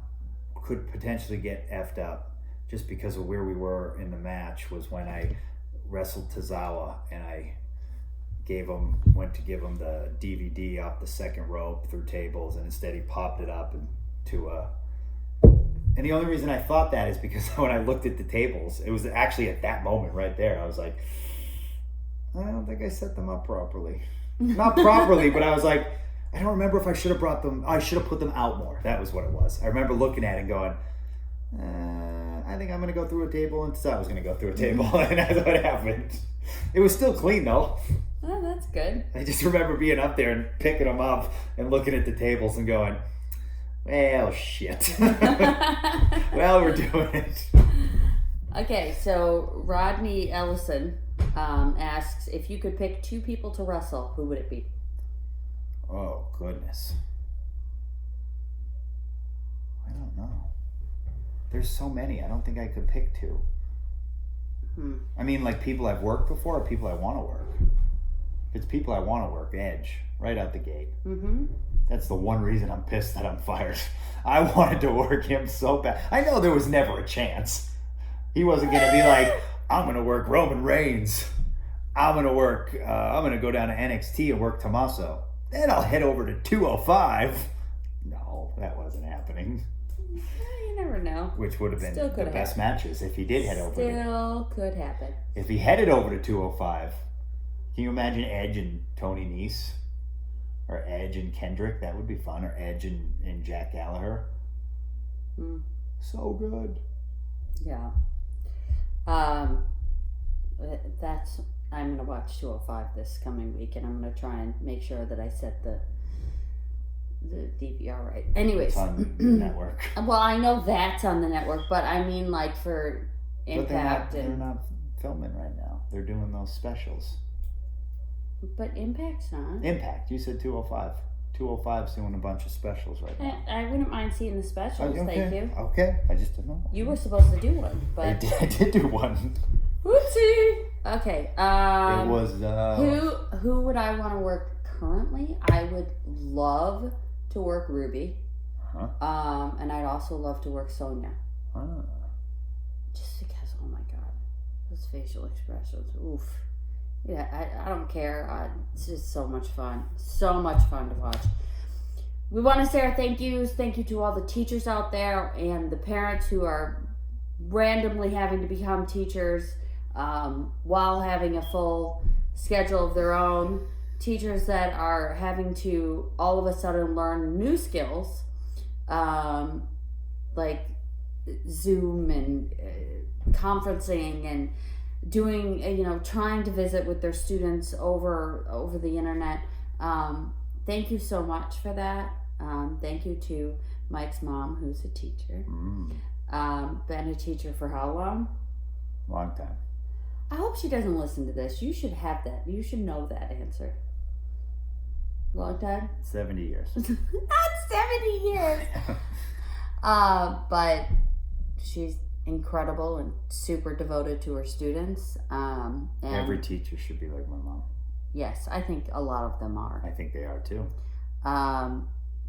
could potentially get F'd up, just because of where we were in the match, was when I wrestled Tozawa, and I went to give him the DVD off the second rope through tables, and instead he popped it up and the only reason I thought that is because when I looked at the tables, it was actually at that moment right there, I was like, I don't think I set them up properly. Not properly, but I was like, I don't remember if I should have put them out more. That was what it was. I remember looking at it and going, I think I'm going to go through a table, and I was going to go through a table, and that's what happened. It was still clean, though. Oh, that's good. I just remember being up there and picking them up and looking at the tables and going, well, shit. Well, we're doing it. Okay, so Rodney Ellison asks, if you could pick 2 people to wrestle, who would it be? Oh, goodness. I don't know. There's so many. I don't think I could pick 2. I mean, like people I've worked before, or people I want to work. If it's people I want to work, Edge, right out the gate. That's the one reason I'm pissed that I'm fired. I wanted to work him so bad. I know there was never a chance. He wasn't going to be like, I'm going to work Roman Reigns. I'm going to go down to NXT and work Tommaso. Then I'll head over to 205. No, that wasn't happening. You never know. Which would have been the best matches if he did head over. Still could happen. If he headed over to 205, can you imagine Edge and Tony Nese? Or Edge and Kendrick? That would be fun. Or Edge and Jack Gallagher. So good. Yeah. I'm going to watch 205 this coming week, and I'm going to try and make sure that I set the DVR right. Anyways. It's on the network. Well, I know that's on the network, but I mean like for Impact. But they're not filming right now. They're doing those specials. But Impact's not. Impact. You said 205. 205's doing a bunch of specials right now. I wouldn't mind seeing the specials. Okay. Thank you. Okay. I just didn't know. You were supposed to do one, but I did do one. Whoopsie. Okay. It was. Who would I want to work currently? I would love to work Ruby. And I'd also love to work Sonya. Just because, oh my god, those facial expressions. Oof. Yeah, I don't care. It's just so much fun. So much fun to watch. We want to say our thank yous. Thank you to all the teachers out there and the parents who are randomly having to become teachers while having a full schedule of their own. Teachers that are having to all of a sudden learn new skills. Like Zoom and conferencing and doing, trying to visit with their students over the internet. Thank you so much for that. Thank you to Mike's mom, who's a teacher. Been a teacher for how long? Long time. I hope she doesn't listen to this. You should have that. You should know that answer. Long time? 70 years. Not 70 years. But she's incredible and super devoted to her students. And every teacher should be like my mom. Yes, I think a lot of them are. I think they are too.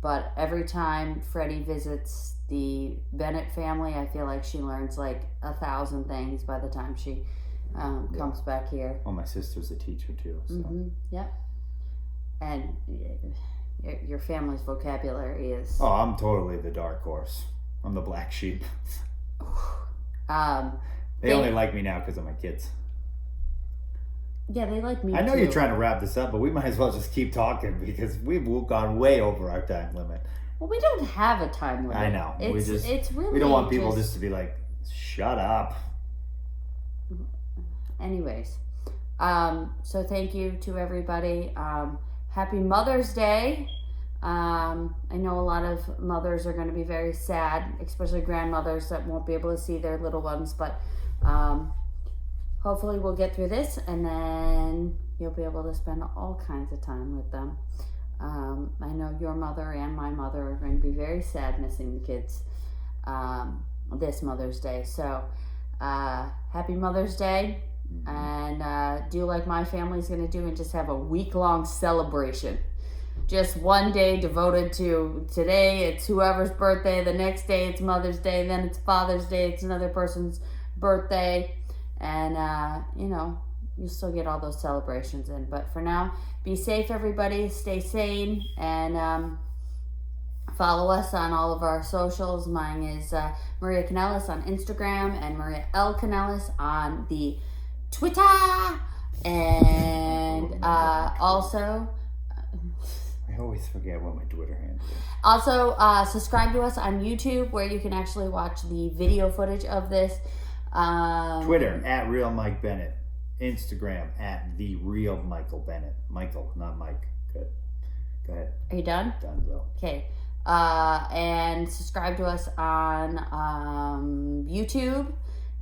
But every time Freddie visits the Bennett family, I feel like she learns like 1,000 things by the time she comes back here. Well, my sister's a teacher too. So. Yep. And your family's vocabulary is... Oh, I'm totally the dark horse. I'm the black sheep. They only like me now because of my kids. Yeah, they like me I know too. You're trying to wrap this up, but we might as well just keep talking because we've gone way over our time limit. Well, we don't have a time limit. I know. It's really... We don't want people just to be like, shut up. Anyways. So thank you to everybody. Happy Mother's Day. I know a lot of mothers are going to be very sad, especially grandmothers that won't be able to see their little ones, but hopefully we'll get through this and then you'll be able to spend all kinds of time with them. I know your mother and my mother are going to be very sad missing the kids this Mother's Day. So happy Mother's Day. And do like my family's going to do and just have a week-long celebration. Just one day devoted to today. It's whoever's birthday. The next day it's Mother's Day. Then it's Father's Day. It's another person's birthday. And, you still get all those celebrations in. But for now, be safe, everybody. Stay sane. And follow us on all of our socials. Mine is Maria Canellis on Instagram and Maria L. Canellis on the Twitter, and also I always forget what my Twitter handle is. Also, subscribe to us on YouTube, where you can actually watch the video footage of this. Twitter at Real Mike Bennett, Instagram at The Real Michael Bennett. Michael, not Mike. Good. Go ahead. Are you done? Done, Bill. Okay. And subscribe to us on YouTube,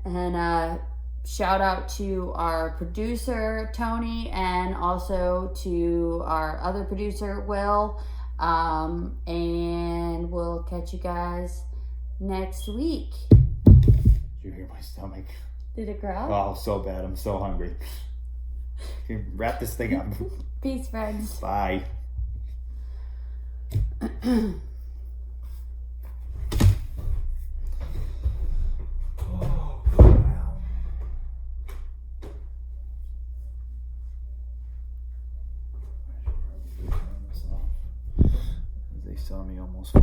and shout out to our producer, Tony, and also to our other producer, Will. And we'll catch you guys next week. Did you hear my stomach? Did it growl? Oh, so bad. I'm so hungry. Can you wrap this thing up? Peace, friends. Bye. They saw me almost